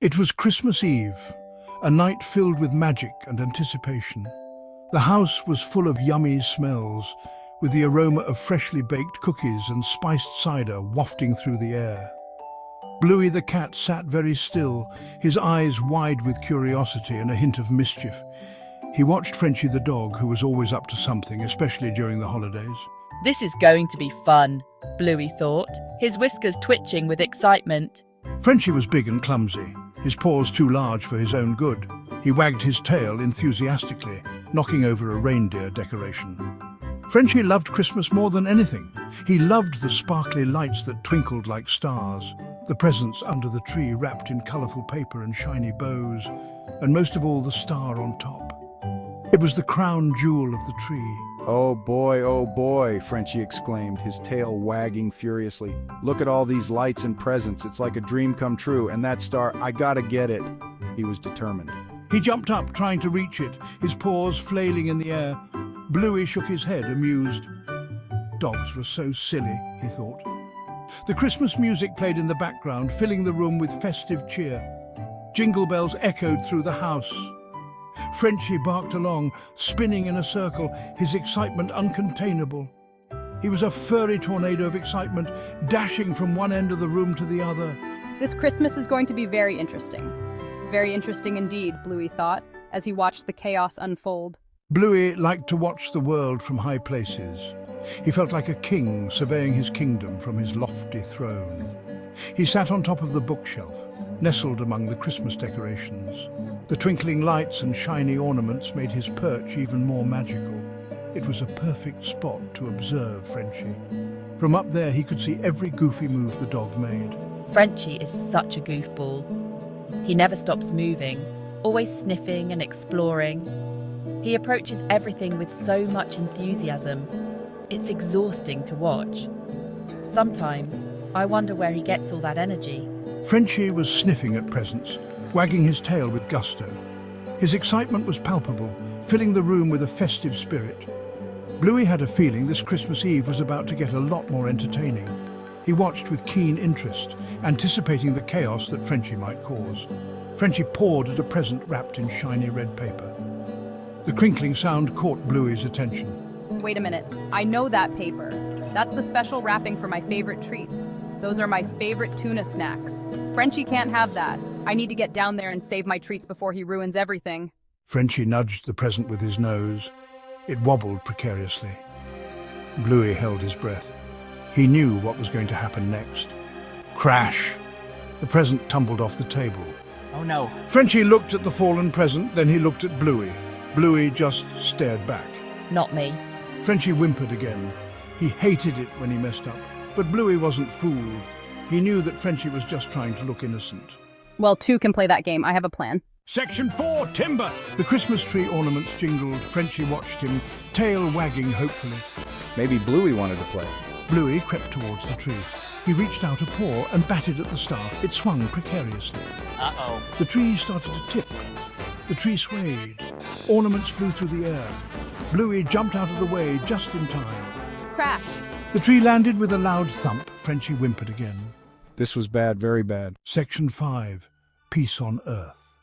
It was Christmas Eve, a night filled with magic and anticipation. The house was full of yummy smells, with the aroma of freshly baked cookies and spiced cider wafting through the air. Bluey the cat sat very still, his eyes wide with curiosity and a hint of mischief. He watched Frenchie the dog, who was always up to something, especially during the holidays. This is going to be fun, Bluey thought, his whiskers twitching with excitement. Frenchie was big and clumsy, his paws too large for his own good. He wagged his tail enthusiastically, knocking over a reindeer decoration. Frenchie loved Christmas more than anything. He loved the sparkly lights that twinkled like stars, the presents under the tree wrapped in colourful paper and shiny bows, and most of all the star on top. It was the crown jewel of the tree. Oh boy, Frenchie exclaimed, his tail wagging furiously. Look at all these lights and presents. It's like a dream come true, and that star, I gotta get it. He was determined. He jumped up, trying to reach it, his paws flailing in the air. Bluey shook his head, amused. Dogs were so silly, he thought. The Christmas music played in the background, filling the room with festive cheer. Jingle bells echoed through the house. Frenchie barked along, spinning in a circle, his excitement uncontainable. He was a furry tornado of excitement, dashing from one end of the room to the other. This Christmas is going to be very interesting. Very interesting indeed, Bluey thought, as he watched the chaos unfold. Bluey liked to watch the world from high places. He felt like a king surveying his kingdom from his lofty throne. He sat on top of the bookshelf, nestled among the Christmas decorations. The twinkling lights and shiny ornaments made his perch even more magical. It was a perfect spot to observe Frenchie. From up there he could see every goofy move the dog made. Frenchie is such a goofball. He never stops moving, always sniffing and exploring. He approaches everything with so much enthusiasm. It's exhausting to watch. Sometimes, I wonder where he gets all that energy. Frenchie was sniffing at presents, wagging his tail with gusto. His excitement was palpable, filling the room with a festive spirit. Bluey had a feeling this Christmas Eve was about to get a lot more entertaining. He watched with keen interest, anticipating the chaos that Frenchie might cause. Frenchie pawed at a present wrapped in shiny red paper. The crinkling sound caught Bluey's attention. Wait a minute, I know that paper. That's the special wrapping for my favorite treats. Those are my favorite tuna snacks. Frenchie can't have that. I need to get down there and save my treats before he ruins everything. Frenchie nudged the present with his nose. It wobbled precariously. Bluey held his breath. He knew what was going to happen next. Crash! The present tumbled off the table. Oh no. Frenchie looked at the fallen present, then he looked at Bluey. Bluey just stared back. Not me. Frenchie whimpered again. He hated it when he messed up. But Bluey wasn't fooled. He knew that Frenchie was just trying to look innocent. Well, two can play that game. I have a plan. Section 4, timber! The Christmas tree ornaments jingled. Frenchie watched him, tail wagging hopefully. Maybe Bluey wanted to play. Bluey crept towards the tree. He reached out a paw and batted at the star. It swung precariously. Uh-oh. The tree started to tip. The tree swayed. Ornaments flew through the air. Bluey jumped out of the way just in time. Crash! The tree landed with a loud thump. Frenchie whimpered again. This was bad, very bad. Section 5, Peace on Earth.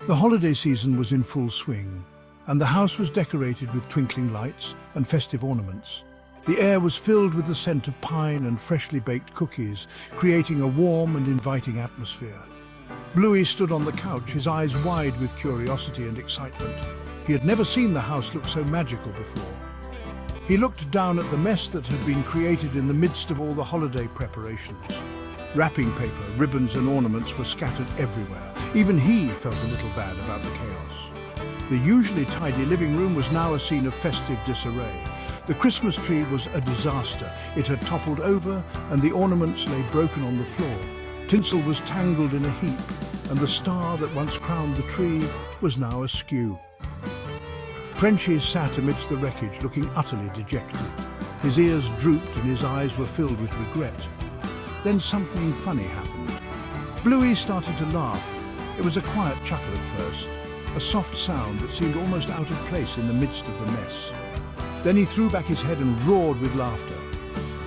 The holiday season was in full swing, and the house was decorated with twinkling lights and festive ornaments. The air was filled with the scent of pine and freshly baked cookies, creating a warm and inviting atmosphere. Bluey stood on the couch, his eyes wide with curiosity and excitement. He had never seen the house look so magical before. He looked down at the mess that had been created in the midst of all the holiday preparations. Wrapping paper, ribbons and ornaments were scattered everywhere. Even he felt a little bad about the chaos. The usually tidy living room was now a scene of festive disarray. The Christmas tree was a disaster. It had toppled over and the ornaments lay broken on the floor. Tinsel was tangled in a heap, and the star that once crowned the tree was now askew. Frenchie sat amidst the wreckage, looking utterly dejected. His ears drooped and his eyes were filled with regret. Then something funny happened. Bluey started to laugh. It was a quiet chuckle at first, a soft sound that seemed almost out of place in the midst of the mess. Then he threw back his head and roared with laughter.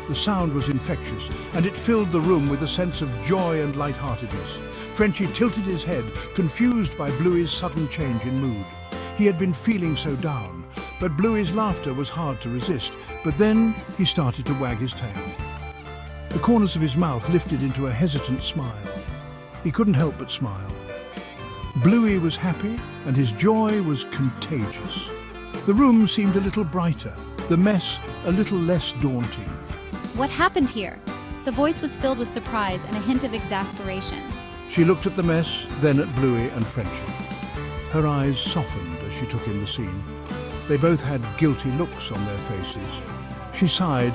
The sound was infectious, and it filled the room with a sense of joy and lightheartedness. Frenchie tilted his head, confused by Bluey's sudden change in mood. He had been feeling so down, but Bluey's laughter was hard to resist. But then he started to wag his tail. The corners of his mouth lifted into a hesitant smile. He couldn't help but smile. Bluey was happy, and his joy was contagious. The room seemed a little brighter, the mess a little less daunting. What happened here? The voice was filled with surprise and a hint of exasperation. She looked at the mess, then at Bluey and Frenchie. Her eyes softened as she took in the scene. They both had guilty looks on their faces. She sighed,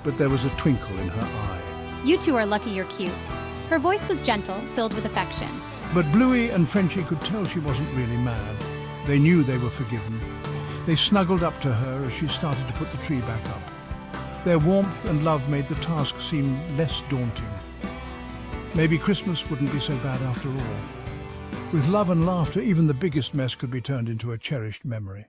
but there was a twinkle in her eye. You two are lucky you're cute. Her voice was gentle, filled with affection. But Bluey and Frenchie could tell she wasn't really mad. They knew they were forgiven. They snuggled up to her as she started to put the tree back up. Their warmth and love made the task seem less daunting. Maybe Christmas wouldn't be so bad after all. With love and laughter, even the biggest mess could be turned into a cherished memory.